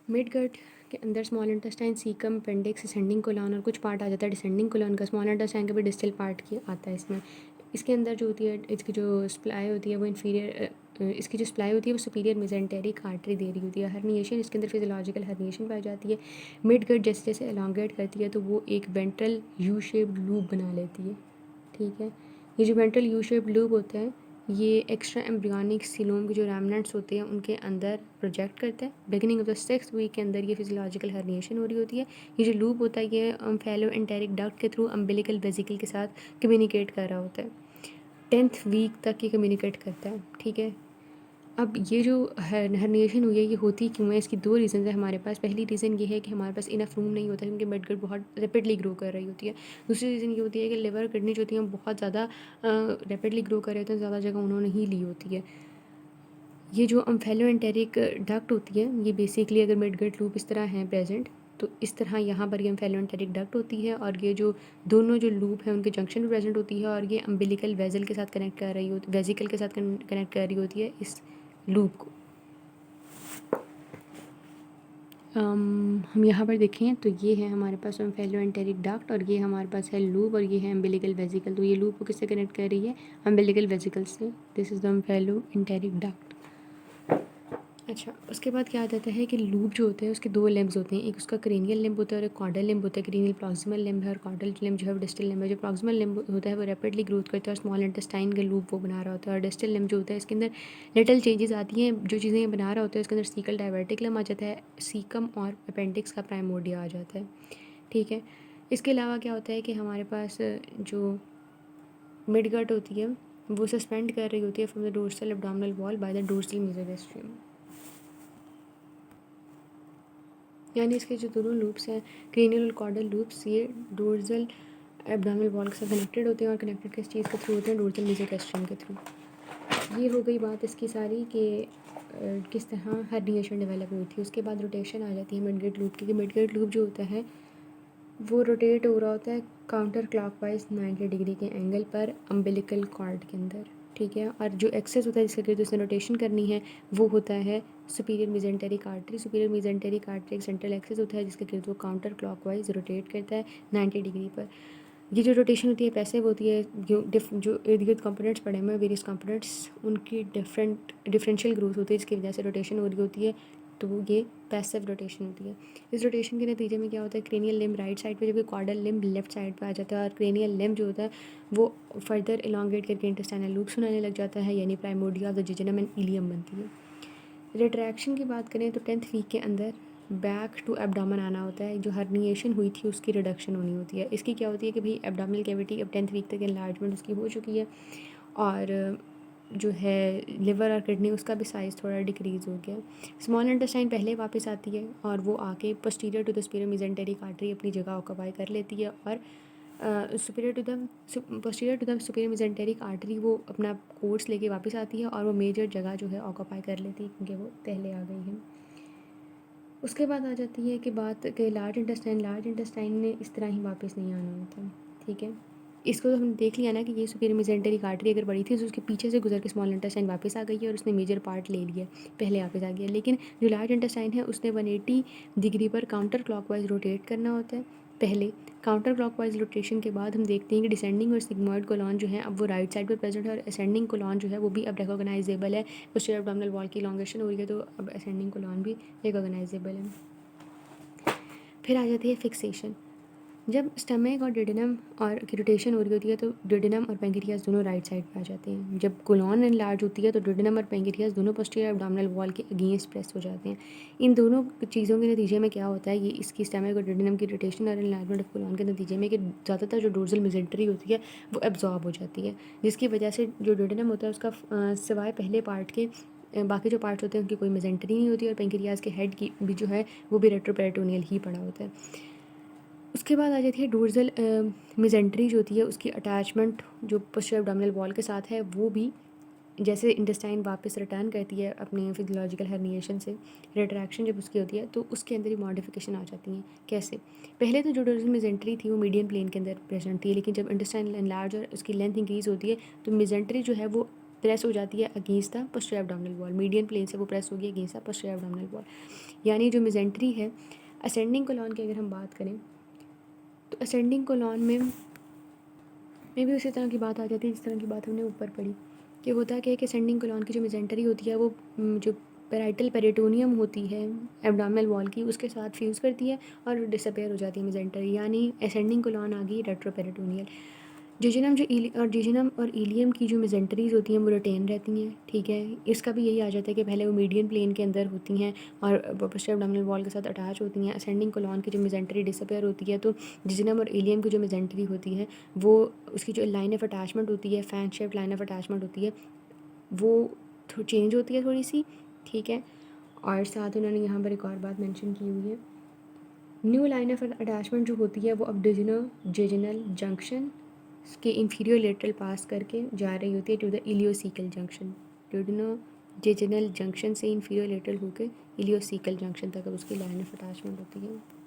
Mid gut के अंदर small intestine, caecum, appendix, ascending colon और कुछ पार्ट आ जाता है डिसेंडिंग कोलन का। स्मॉल इंटेस्टाइन का भी डिस्टल पार्ट की आता है इसमें। इसके अंदर जो होती है, इसकी जो सप्लाई होती है वो इसकी जो सप्लाई होती है वो सुपीरियर मेजेंटेरिक आर्टरी दे रही होती है। हर्निएशन, इसके अंदर फिजियोलॉजिकल हर्निएशन पाई जाती है। मिड गट जैसे जैसे एलोंगेट करती है तो वो एक वेंट्रल यू शेप्ड लूप बना लेती है। ठीक है, ये जो वेंट्रल यू शेप्ड लूप होता है ये एक्स्ट्रा एम्ब्रियोनिक सीलोम के जो रैमनेंट्स होते हैं उनके अंदर प्रोजेक्ट करता है। Beginning of the 6th week के अंदर ये फिजियोलॉजिकल हर्निएशन हो रही होती है। ये जो लूप होता है ये फेलो एंटेरिक डक्ट के थ्रू अम्बिलिकल वेसिकल के साथ कम्युनिकेट कर रहा होता है। 10th वीक तक ये कम्युनिकेट करता है। ठीक है, अब ये जो हर्निएशन हुई है ये होती क्यों है, इसकी दो रीज़न है हमारे पास। पहली रीज़न ये है कि हमारे पास इनफ रूम नहीं होता क्योंकि मिड गट बहुत रैपिडली ग्रो कर रही होती है। दूसरी रीज़न ये होती है कि लिवर किडनी जो होती हैं बहुत ज़्यादा रैपिडली ग्रो कर रहे होते हैं, ज़्यादा जगह उन्होंने ही ली होती है। ये जो अम्फेलो एंटेरिक डक्ट होती है ये बेसिकली अगर मिड गट लूप इस तरह हैं प्रेजेंट तो इस तरह यहाँ पर ये अम्फेलो एंटेरिक डक्ट होती है और ये जो दोनों जो लूप हैं उनके जंक्शन में प्रेजेंट होती है और ये अम्बिलिकल वेजल के साथ कनेक्ट कर रही होती, वेजिकल के साथ कनेक्ट कर रही होती है इस लूप को। हम यहाँ पर देखें तो ये है हमारे पास अम्फेलो एंटेरिक डक्ट और ये हमारे पास है लूप और ये है अम्बिलिकल वेजिकल। तो ये लूप को किससे कनेक्ट कर रही है, अम्बिलिकल वेजिकल से। This is the omphalo enteric duct. अच्छा, उसके बाद क्या आ जाता है कि लूप जो होते हैं उसके दो लिम्ब्स होते हैं, एक उसका क्रेनियल लिम्ब होता है और एक कॉर्डल लिम्ब होता है। क्रेनियल प्रॉक्सिमल लिम्ब है और कॉर्डल लिम्ब जो है वो डिस्टल लिम्ब है। जो प्रॉक्सिमल लिम्ब होता है वो रैपिडली ग्रोथ करता है और स्मॉल इंटेस्टाइन का लूप वो बना रहा होता है। और डिस्टल लिम्ब जो होता है इसके अंदर लिटल चेंजेस आती हैं, जो चीज़ें ये बना रहा होता है उसके अंदर सीकल डायवर्टिकलम आ जाता है, सीकम और अपेंडिक्स का प्राइमोर्डिया आ जाता है। ठीक है, इसके अलावा क्या होता है कि हमारे पास जो मिड गट होती है वो सस्पेंड कर रही होती है from the dorsal abdominal wall by the dorsal mesogastrium. यानी इसके जो दोनों लूप्स हैं, क्रेनियल और कॉर्डल लूप्स, ये डोर्सल एब्डोमिनल वॉल के साथ कनेक्टेड होते हैं और कनेक्टेड किस चीज़ के थ्रू होते हैं, डोर्सल मेसोगैस्ट्रियम के थ्रू। ये हो गई बात इसकी सारी कि किस तरह हर्निएशन डेवलप हुई थी। उसके बाद रोटेशन आ जाती है मिडगेट लूप की, कि मिडगेट लूप जो होता है वो रोटेट हो रहा होता है काउंटर क्लॉकवाइज 90 डिग्री के एंगल पर अम्बिलिकल कॉर्ड के अंदर। ठीक है, और जो एक्सेस होता है जिसके गिर्द उसने रोटेशन करनी है वो होता है superior mesenteric artery. Superior mesenteric artery एक सेंट्रल एक्सेस होता है जिसके गिर्द वो काउंटर क्लॉकवाइज रोटेट करता है 90 डिग्री पर। ये जो रोटेशन होती है पैसिव होती है। जो इर्द गिर्द कंपोनेंट्स पड़े हुए हैं वेरियस कंपोनेंट्स, उनकी डिफरेंशियल ग्रोथ होती है जिसकी वजह से रोटेशन हो रही होती है, तो ये पैसिव रोटेशन होती है। इस रोटेशन के नतीजे में क्या होता है, क्रेनियल लिम्ब राइट साइड पे जबकि कॉर्डल लिम्ब लेफ्ट साइड पे आ जाता है और क्रेनियल लिम्ब जो होता है वो फर्दर इलांगेट करके इंटेस्टाइनल लूप्स बनाने लग जाता है, यानी primordia of the jejunum and ileum बनती है। रिट्रैक्शन की बात करें तो 10th वीक के अंदर बैक टू एब्डोमेन आना होता है। जो हर्निएशन हुई थी उसकी रिडक्शन होनी होती है। इसकी क्या होती है कि भाई एब्डोमिनल कैविटी अब 10th वीक तक एनलार्जमेंट उसकी हो चुकी है और जो है लिवर और किडनी उसका भी साइज़ थोड़ा डिक्रीज़ हो गया। स्मॉल इंटेस्टाइन पहले वापस आती है और वो आके posterior to the superior mesenteric artery अपनी जगह ऑक्यूपाई कर लेती है और superior to the posterior to the superior mesenteric artery वो अपना कोर्स लेके वापस आती है और वो मेजर जगह जो है ऑक्यूपाई कर लेती है क्योंकि वो पहले आ गई है। उसके बाद आ जाती है कि बात कि लार्ज इंटेस्टाइन ने इस तरह ही वापस नहीं आना होता। ठीक है, इसको तो हमने देख लिया ना कि ये सुपीरियर मेजेंटेरिक आर्टरी अगर बड़ी थी तो उसके पीछे से गुजर के स्मॉल इंटेस्टाइन वापस आ गई है और उसने मेजर पार्ट ले लिया, पहले वापस आ गया। लेकिन जो लार्ज इंटेस्टाइन है उसने 180 डिग्री पर काउंटर क्लॉकवाइज रोटेट करना होता है पहले। काउंटर क्लॉकवाइज रोटेशन के बाद हम देखते हैं कि डिसेंडिंग और सिग्मॉइड कोलॉन जो है अब वो राइट साइड पर प्रेजेंट है और असेंडिंग कोलॉन जो है वो भी अब रिकॉग्नाइजेबल है। पोस्टीरियर एब्डोमिनल वॉल की इलॉन्गेशन हो रही है तो अब असेंडिंग कोलॉन भी रिकॉग्नाइजेबल है। फिर आ जाती है फिक्सेशन। जब स्टमक और डिडेनम और की रोटेशन हो रही होती है तो डिडेनम और पेंक्रियास दोनों राइट साइड पे आ जाते हैं। जब कोलॉन एनलार्ज होती है तो डिडेनम और पेंक्रियास दोनों पोस्टीरियर एब्डोमिनल वॉल के अगेंस्ट प्रेस हो जाते हैं। इन दोनों चीज़ों के नतीजे में क्या होता है, ये इसकी स्टमक और डिडेनम की रोटेशन और एनलार्जमेंट ऑफ कोलॉन के नतीजे में कि ज़्यादातर जो डोर्सल मेजेंटरी होती है वो एब्जॉर्ब हो जाती है, जिसकी वजह से जो डिडेनम होता है उसका सिवाय पहले पार्ट के बाकी जो पार्ट्स होते हैं उनकी कोई मेजेंटरी नहीं होती और पेंक्रियास के हेड की भी जो है वो भी रेट्रोपेरिटोनियल ही पड़ा होता है। उसके बाद आ जाती है डोर्सल मेजेंट्री जो होती है उसकी अटैचमेंट जो पोस्टीरियर एब्डोमिनल वॉल के साथ है वो भी जैसे इंटेस्टाइन वापस रिटर्न करती है अपने फिजियोलॉजिकल हर्निएशन से, रिट्रैक्शन जब उसकी होती है तो उसके अंदर ही मॉडिफिकेशन आ जाती हैं। कैसे, पहले तो जो डोर्सल मेजेंट्री थी वो मीडियन प्लेन के अंदर प्रेजेंट थी, लेकिन जब इंटेस्टाइन एनलार्ज और उसकी लेंथ इंक्रीज़ होती है तो मेजेंट्री जो है वो प्रेस हो जाती है against the posterior abdominal wall, median plane से वो प्रेस होगी against the posterior abdominal wall. यानी जो मेजेंट्री है असेंडिंग कोलॉन की अगर हम बात करें तो असेंडिंग कोलॉन में भी उसी तरह की बात आ जाती है जिस तरह की बात हमने ऊपर पढ़ी कि होता क्या है कि असेंडिंग कोलॉन की जो मेजेंट्री होती है वो जो पेराइटल पेरिटोनियम होती है एब्डोमिनल वॉल की उसके साथ फ्यूज़ करती है और डिसअपेयर हो जाती है मेजेंट्री, यानी असेंडिंग कोलॉन आ गई रेट्रोपेरिटोनियल। जिजिनम और इलियम की जो मेजेंटरीज होती हैं वो रिटेन रहती हैं, ठीक है। इसका भी यही आ जाता है कि पहले वो मीडियन प्लेन के अंदर होती हैं और पोस्टीरियर एब्डोमिनल वॉल के साथ अटैच होती हैं। असेंडिंग कोलॉन की जो मेजेंटरी डिसअपेयर होती है तो जिजिनम और इलियम की जो मेजेंटरी होती है वो उसकी जो लाइन ऑफ अटैचमेंट होती है, fan shape line of attachment होती है, वो चेंज होती है थोड़ी सी, ठीक है। और साथ उन्होंने यहाँ पर एक और बात मेंशन की हुई है, न्यू लाइन ऑफ अटैचमेंट जो होती है वो अब जेजिनल जंक्शन के इंफीरियर लेटरल पास करके जा रही होती है to the ileocecal junction, jejunal junction से इंफीरियर लेटरल होकर इलियोसिकल जंक्शन तक अब उसकी लाइन ऑफ अटैचमेंट होती है।